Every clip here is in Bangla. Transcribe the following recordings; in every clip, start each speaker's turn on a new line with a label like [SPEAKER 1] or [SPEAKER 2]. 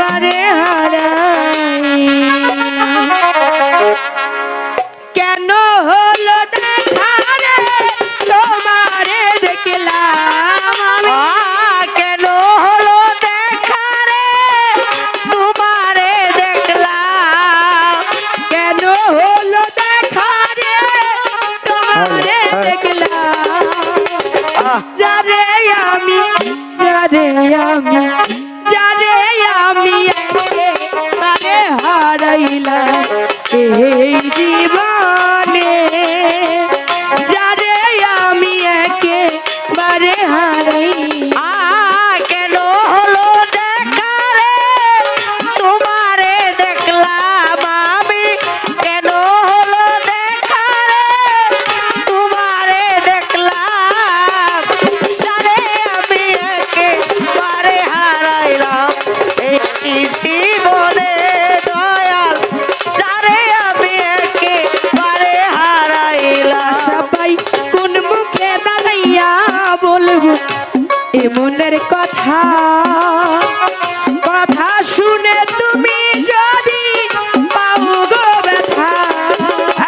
[SPEAKER 1] একেবারে হারাই কেন হলো দেখা রে তোমারে দেখলাম আমি
[SPEAKER 2] কেন হলো দেখা রে তোমারে দেখলাম
[SPEAKER 1] কেন হলো দেখা রে তোমারে দেখলাম যারে আমি একেবারে হারাইলাম এই জীবনে যারে আমি একেবারে হারাইলাম
[SPEAKER 2] কেন হলো দেখা রে তোমারে দেখলাম আমি কেন হলো দেখা রে তোমারে দেখলাম যারে আমি একেবারে হারাইলাম এই জীবনে দয়াল যারে আমি একেবারে হারাইলাম
[SPEAKER 1] সবাই কোন মুখে দাঁড়াইয়া বলবো এমনের কথা কথা শুনে তুমি যদি পাও গো ব্যথা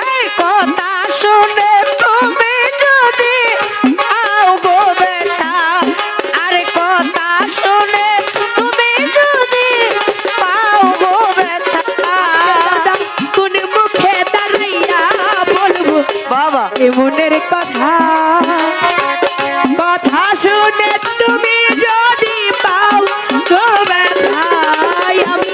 [SPEAKER 2] এই কথা শুনে তুমি যদি পাও গো ব্যথা আরে কথা শুনে তুমি যদি পাও গো ব্যথা
[SPEAKER 1] দাদা কোন মুখে দাঁড়াইয়া বলবো
[SPEAKER 2] বাবা
[SPEAKER 1] এমনের কথা কথা শুনে তুমি যদি পাও গো ব্যথা আমি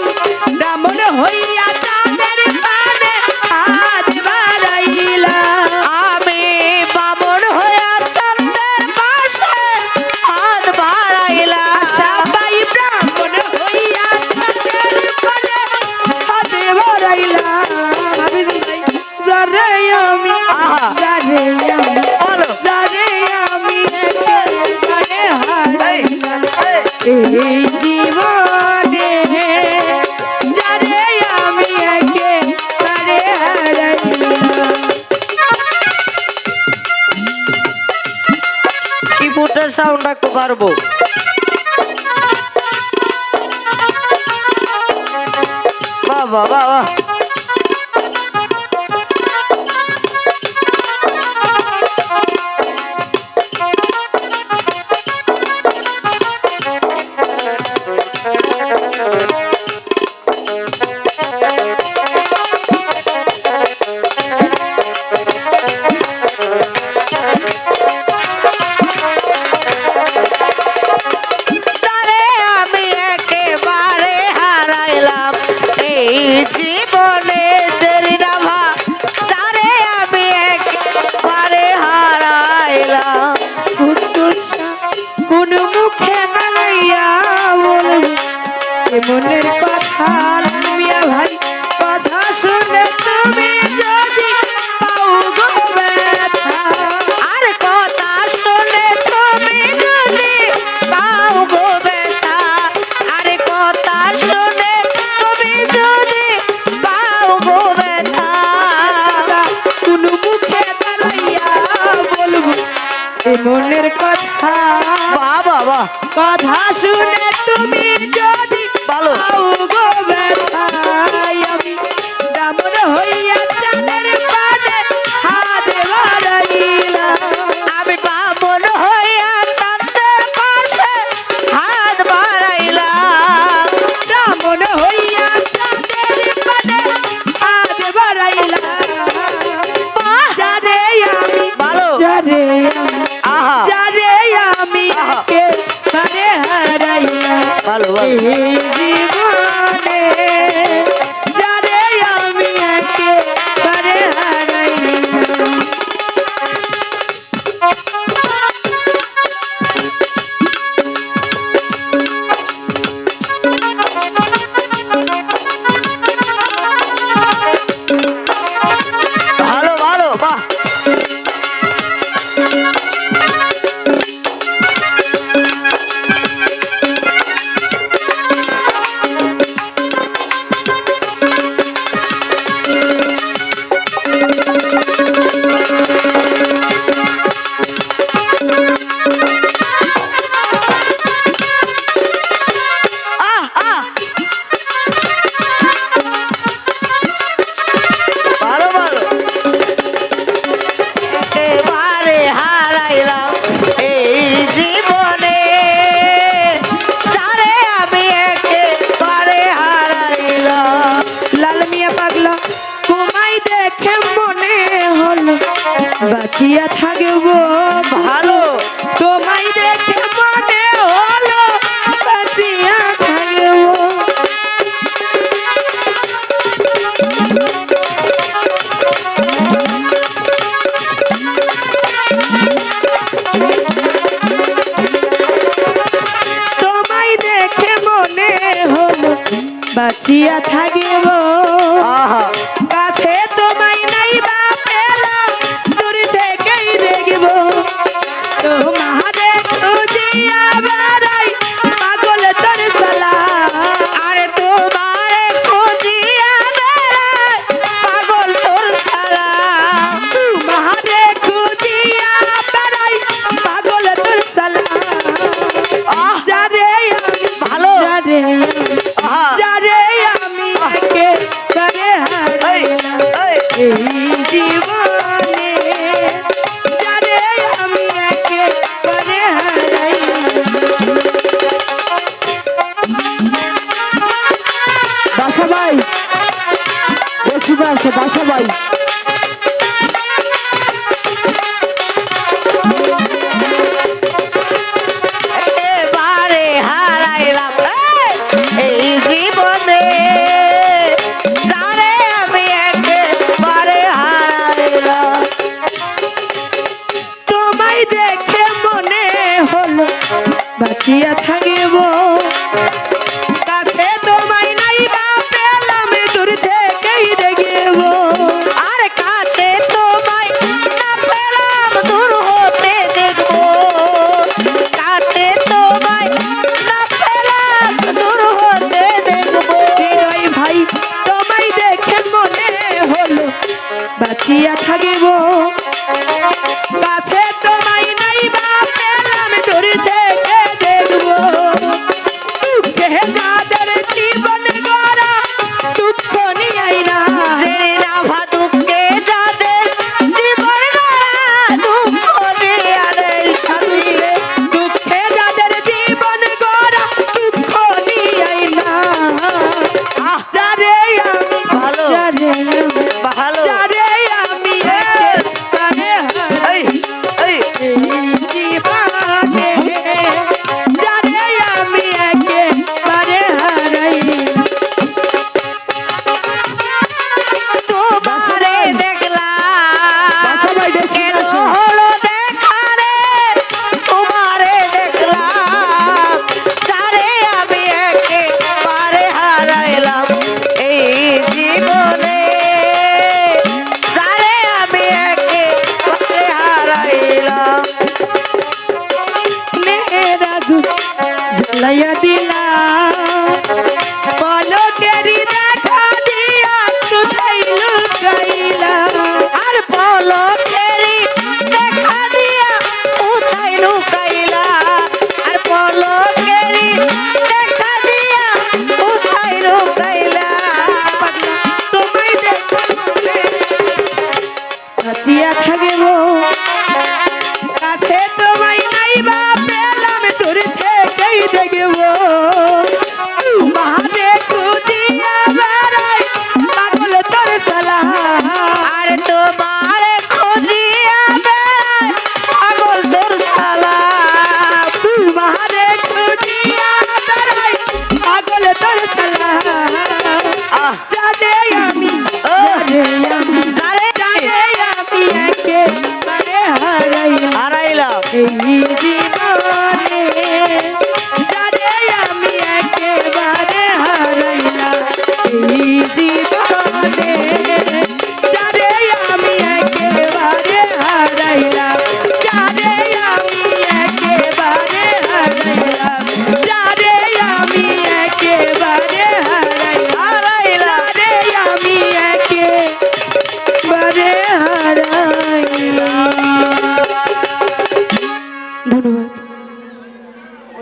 [SPEAKER 1] ব্রাহ্মণ হইয়া চাঁদের পানে হাত বাড়াইলাম
[SPEAKER 2] আমি বামন হইয়া চন্দ্রের পাশে হাত বাড়াইলাম
[SPEAKER 1] সবাই ব্রাহ্মণ হইয়া চাঁদের পানে হাত বাড়াইলাম আমি যারে আমি যারে আমি
[SPEAKER 2] বলো
[SPEAKER 1] যারে আমি একেবারে হারাইলাম এই জীবনে যারে আমি একেবারে হারাইলাম
[SPEAKER 2] কিবোর্ডের সাউন্ড একটু পারবো বাবা বাবা তারে আমি একেবারে হারাইলাম এই জীবনে দেরি রাভা তারে আমি একেবারে হারাইলাম
[SPEAKER 1] কোন মুখে দাঁড়াইয়া বলবো এমনের কথা মিয়া ভাই কথা শুনে তুমি যদি পাও গো ব্যথা
[SPEAKER 2] আর কথা শুনে তুমি যদি পাও গো ব্যথা আরে কথা শুনে তুমি যদি পাও গো ব্যথা
[SPEAKER 1] কোন মুখে দাঁড়াইয়া বলবো এমনের কথা
[SPEAKER 2] বাবা বাহ
[SPEAKER 1] কথা শুনে তুমি যদি
[SPEAKER 2] ভালো
[SPEAKER 1] পাও গো ব্যথা আমি ব্রাহ্মণ হইয়া চাঁদের পানে হাত বাড়াইলাম
[SPEAKER 2] আমি বামন হইয়া চন্দ্রের পাশে হাত বাড়াইলাম
[SPEAKER 1] ব্রাহ্মণ হইয়া চাঁদের পানে হাত বাড়াইলাম যারে আমি
[SPEAKER 2] ভালো
[SPEAKER 1] যারে আমি
[SPEAKER 2] আহা
[SPEAKER 1] যারে আমি
[SPEAKER 2] আহা।
[SPEAKER 1] একেবারে হারাইলাম
[SPEAKER 2] ভালো ভালো
[SPEAKER 1] এই জীবনে যারে আমি একেবারে হারাইলাম
[SPEAKER 2] ভালো ভালো বাহ
[SPEAKER 1] বাঁচিয়া থাকব
[SPEAKER 2] ভালো
[SPEAKER 1] তোমায় দেখে মনে হলো বাঁচিয়া থাকব তোমায় দেখে মনে হলো বাঁচিয়া থাকিব
[SPEAKER 2] আহা
[SPEAKER 1] কাছে তোমায় নাই বা পেলাম দূর থেকেই দেখব তোমারে খুঁজিয়া বেড়াই পাগল তোর সালা
[SPEAKER 2] আরে তোমারে খুঁজিয়া বেড়াই পাগল তোর সালা
[SPEAKER 1] তোমারে খুঁজিয়া বেড়াই পাগল তোর সালা
[SPEAKER 2] আহ
[SPEAKER 1] যারে আমি
[SPEAKER 2] ভালো
[SPEAKER 1] যারে
[SPEAKER 2] আহা
[SPEAKER 1] যারে আমি একে করে
[SPEAKER 2] এই
[SPEAKER 1] হারাইলাম
[SPEAKER 2] এই
[SPEAKER 1] এই জীবনে যারে আমি একে করে হারাইলাম
[SPEAKER 2] দাসা ভাই বেশি বয়স দাসা ভাই এবারে হারাইলাম এই জীবনে যারে আমি একেবারে হারাইলাম
[SPEAKER 1] তোমায় দেখে মনে হলো বাঁচিয়া থাকিব কাছে তোমায় নাই বা পেলাম দূর থেকেই দেখব
[SPEAKER 2] আর কাছে তোমায় না পেলাম দূর হতে দেখবো কাছে তোমায় না পেলাম দূর হতে দেখবো
[SPEAKER 1] হৃদয় ভাই তোমায় দেখে মনে হলো বাঁচিয়া থাকিব কাছে তোমায় নাই বা পেলাম দূর থেকে দেখব দুঃখে যাদের জীবন গড়া দুঃখ নিয়াই না
[SPEAKER 2] জেনে রাভা দুঃখে যাদের জীবন গড়া দুঃখ নিয়ে আরে স্বামী
[SPEAKER 1] দুঃখে যাদের জীবন গড়া দুঃখ নিয়াই না
[SPEAKER 2] আহ
[SPEAKER 1] যারে আমি
[SPEAKER 2] ভালো
[SPEAKER 1] যারে আমি
[SPEAKER 2] ভালো
[SPEAKER 1] যারে আমি একেবারে
[SPEAKER 2] এই এই
[SPEAKER 1] এই জীবনে যারে আমি একেবারে হারাই
[SPEAKER 2] তোমারে দেখলাম কেন হলো দেখা রে তোমারে দেখলাম যারে আমি একেবারে হারাইলাম এই জীবনে যারে আমি একেবারে হারাইলাম
[SPEAKER 1] মেরা জ্বালাইয়া দিলা